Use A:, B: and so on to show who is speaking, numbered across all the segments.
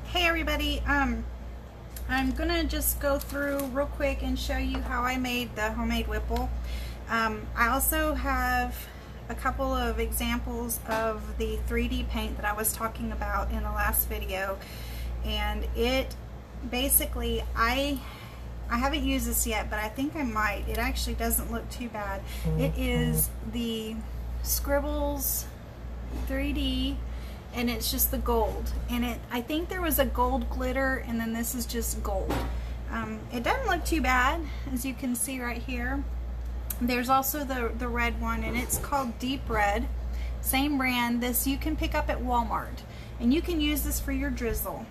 A: Hey everybody, I'm gonna just go through real quick and show you how I made the homemade Whipple. I also have a couple of examples of the 3D paint that I was talking about in the last video, and it basically, I haven't used this yet, but I think I might. It actually doesn't look too bad. It is the Scribbles 3D, and it's just the gold, and I think there was a gold glitter, and then this is just gold. It doesn't look too bad, as you can see right here. There's also the red one, and it's called Deep Red, same brand. This you can pick up at Walmart, and you can use this for your drizzle,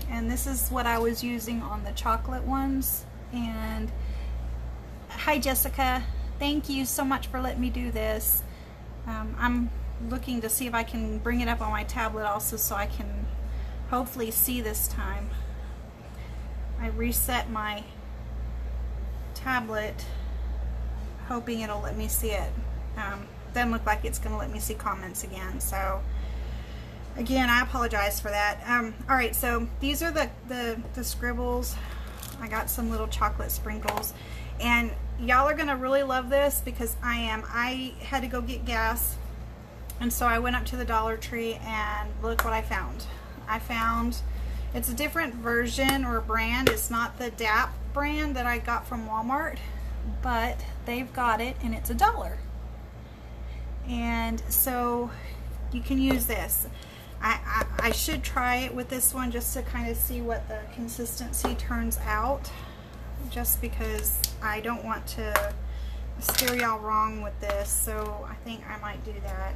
A: and this is what I was using on the chocolate ones. And hi Jessica, thank you so much for letting me do this. I'm looking to see if I can bring it up on my tablet also, so I can hopefully see this time. I reset my tablet hoping it'll let me see it. Doesn't look like it's gonna let me see comments again, so again I apologize for that. Alright, so these are the scribbles. I got some little chocolate sprinkles, and y'all are gonna really love this because I had to go get gas, and so I went up to the Dollar Tree, and look what I found. It's a different version or brand. It's not the DAP brand that I got from Walmart, but they've got it, and it's $1. And so you can use this. I should try it with this one just to kind of see what the consistency turns out, just because I don't want to steer y'all wrong with this, so I think I might do that.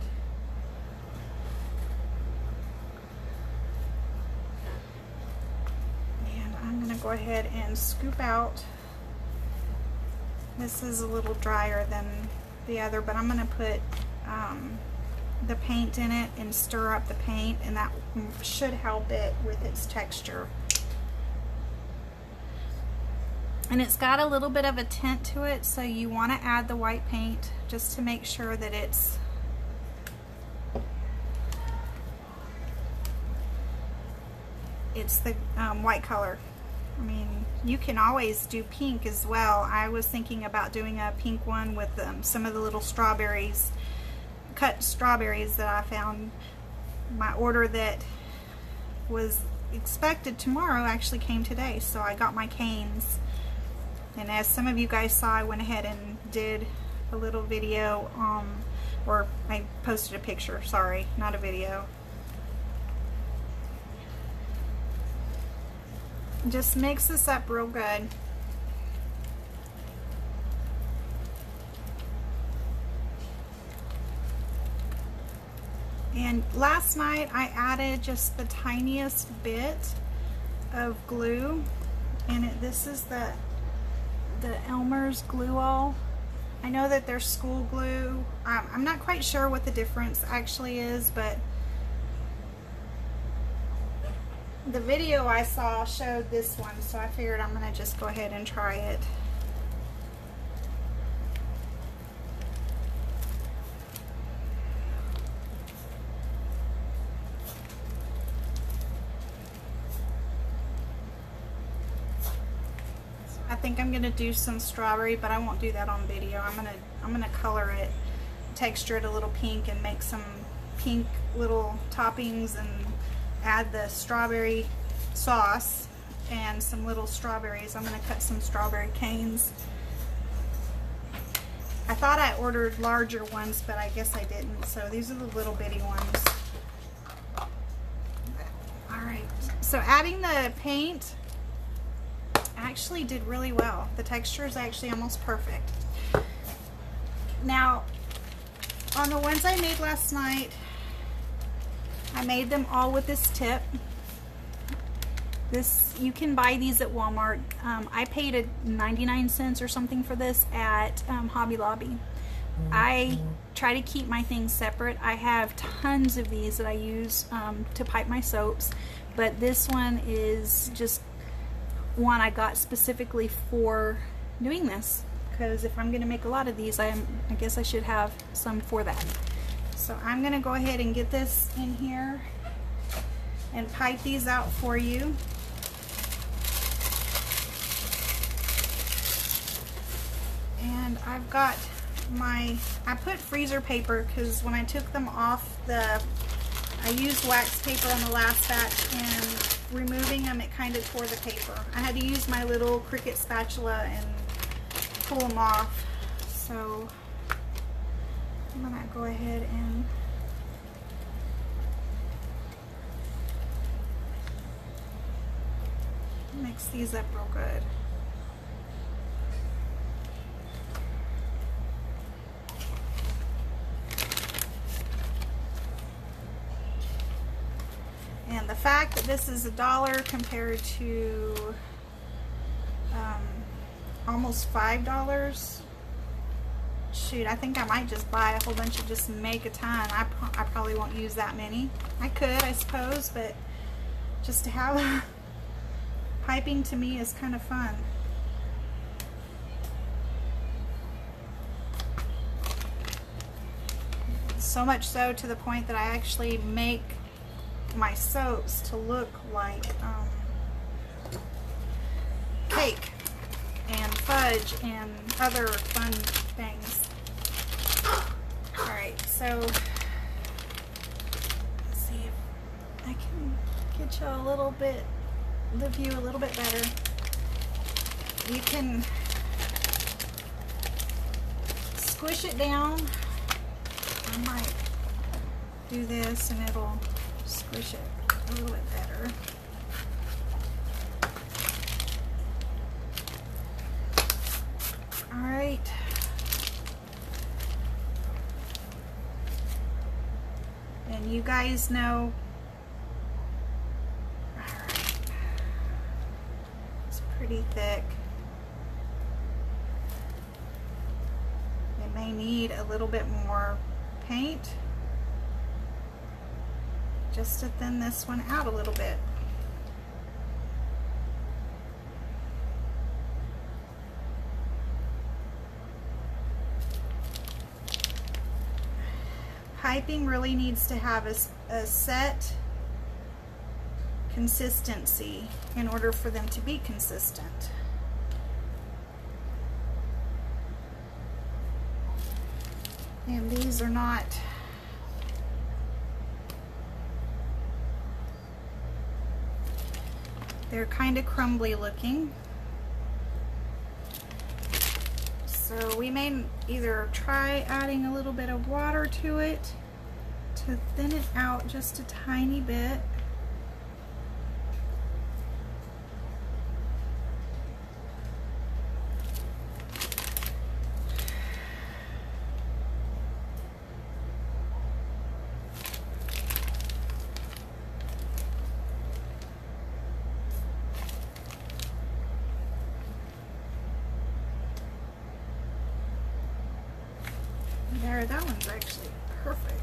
A: And I'm going to go ahead and scoop out. This is a little drier than the other, but I'm going to put the paint in it and stir up the paint, and that should help it with its texture. And it's got a little bit of a tint to it, so you want to add the white paint just to make sure that it's the white color. I mean, you can always do pink as well. I was thinking about doing a pink one with some of the little strawberries, cut strawberries that I found. My order that was expected tomorrow actually came today, so I got my canes. And as some of you guys saw, I went ahead and did a little video, or I posted a picture, sorry, not a video. Just mix this up real good. And last night I added just the tiniest bit of glue, and this is the Elmer's glue all. I know that there's school glue. I'm not quite sure what the difference actually is, but the video I saw showed this one, so I figured I'm gonna just go ahead and try it. I think I'm gonna do some strawberry, but I won't do that on video. I'm gonna color it, texture it a little pink, and make some pink little toppings, and add the strawberry sauce and some little strawberries. I'm gonna cut some strawberry canes. I thought I ordered larger ones, but I guess I didn't. So these are the little bitty ones. All right. So adding the paint actually did really well. The texture is actually almost perfect. Now, on the ones I made last night, I made them all with this tip. You can buy these at Walmart. I paid 99 cents or something for this at Hobby Lobby. I try to keep my things separate. I have tons of these that I use to pipe my soaps, but this one is just one I got specifically for doing this, because if I'm going to make a lot of these, I guess I should have some for that. So I'm going to go ahead and get this in here. and pipe these out for you. And I've got I put freezer paper because when I took them off I used wax paper on the last batch, and removing them, it kind of tore the paper. I had to use my little Cricut spatula and pull them off. So I'm gonna go ahead and mix these up real good. And the fact that this is $1 compared to almost $5, shoot, I think I might just buy a whole bunch and just make a ton. I probably won't use that many. I could, I suppose, but just to have piping to me is kind of fun. So much so to the point that I actually make my soaps to look like cake and fudge and other fun things. Alright, so let's see if I can get you a little bit, the view a little bit better. You can squish it down. I might do this and it'll squish it a little bit better. All right. And you guys know, all right, it's pretty thick. It may need a little bit more paint just to thin this one out a little bit. Piping really needs to have a set consistency in order for them to be consistent. And these are not, they're kind of crumbly looking. So we may either try adding a little bit of water to it to thin it out just a tiny bit. There, that one's actually perfect.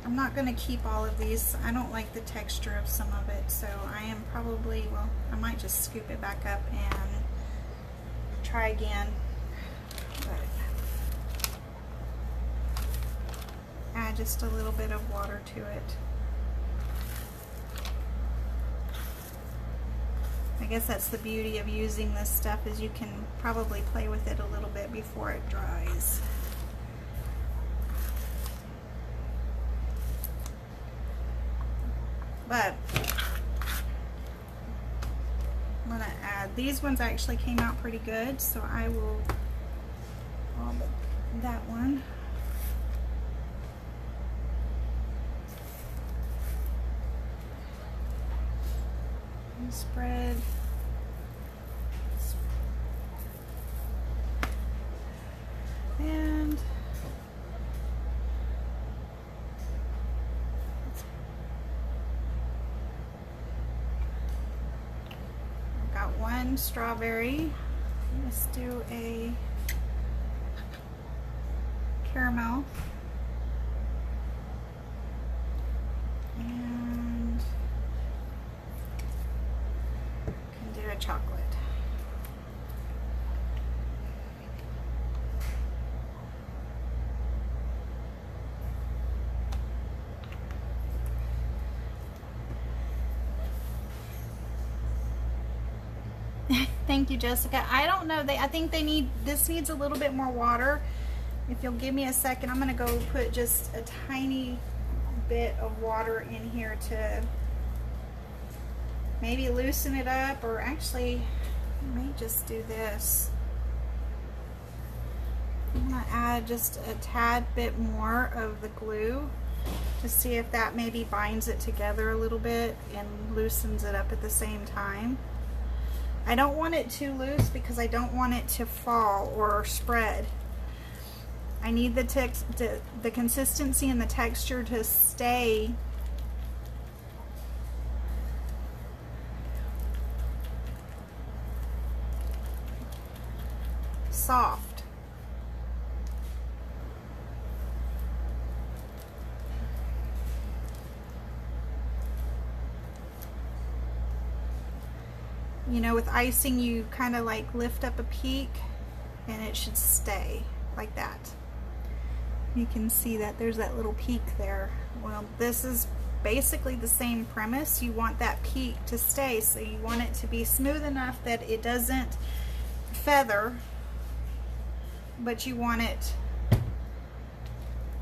A: I'm not going to keep all of these. I don't like the texture of some of it, so I am probably, well, I might just scoop it back up and try again. But add just a little bit of water to it. I guess that's the beauty of using this stuff, is you can probably play with it a little bit before it dries. But I'm gonna add, these ones actually came out pretty good, so I will that one. And spread. And one strawberry. Let's do a caramel. And can do a chocolate. Thank you, Jessica. I don't know, I think this needs a little bit more water. If you'll give me a second, I'm gonna go put just a tiny bit of water in here to maybe loosen it up, or actually I may just do this. I'm gonna add just a tad bit more of the glue to see if that maybe binds it together a little bit and loosens it up at the same time. I don't want it too loose because I don't want it to fall or spread. I need the consistency and the texture to stay soft. You know, with icing, you kind of like lift up a peak and it should stay like that. You can see that there's that little peak there. Well, this is basically the same premise. You want that peak to stay, so you want it to be smooth enough that it doesn't feather, but you want it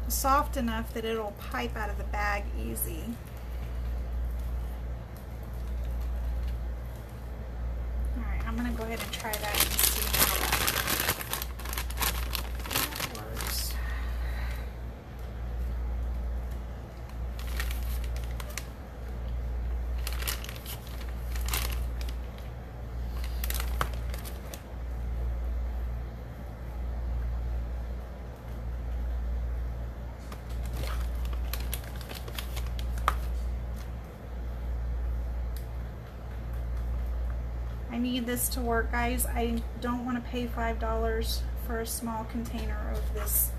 A: soft enough that it'll pipe out of the bag easy. I'm going to go ahead and try that and see how that works. I need this to work, guys. I don't want to pay $5 for a small container of this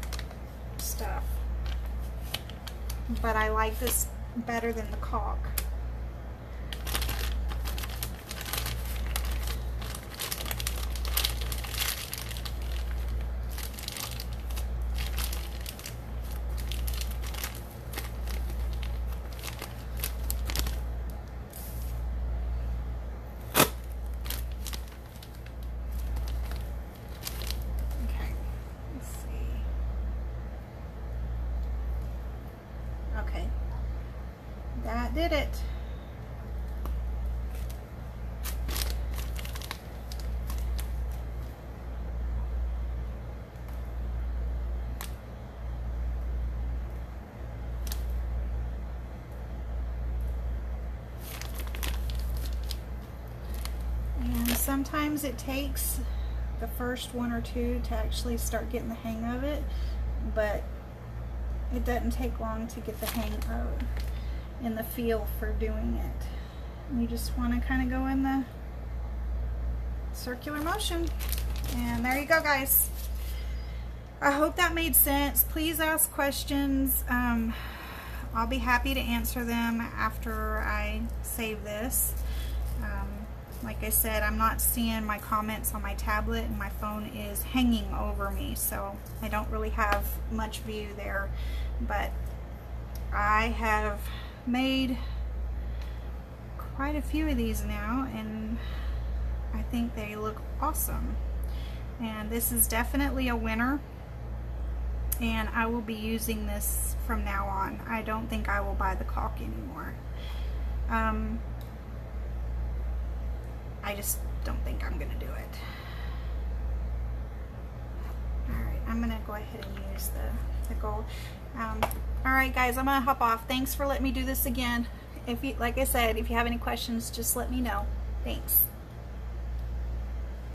A: stuff, but I like this better than the caulk. Okay, that did it. And sometimes it takes the first one or two to actually start getting the hang of it, but it doesn't take long to get the hang of and the feel for doing it. You just want to kind of go in the circular motion. And there you go, guys. I hope that made sense. Please ask questions. I'll be happy to answer them after I save this. Like I said, I'm not seeing my comments on my tablet, and my phone is hanging over me, so I don't really have much view there. But I have made quite a few of these now, and I think they look awesome. And this is definitely a winner, and I will be using this from now on. I don't think I will buy the caulk anymore. I just don't think I'm gonna do it. Alright, I'm gonna go ahead and use the gold. Alright guys, I'm gonna hop off. Thanks for letting me do this again. If you, like I said, if you have any questions, just let me know. Thanks.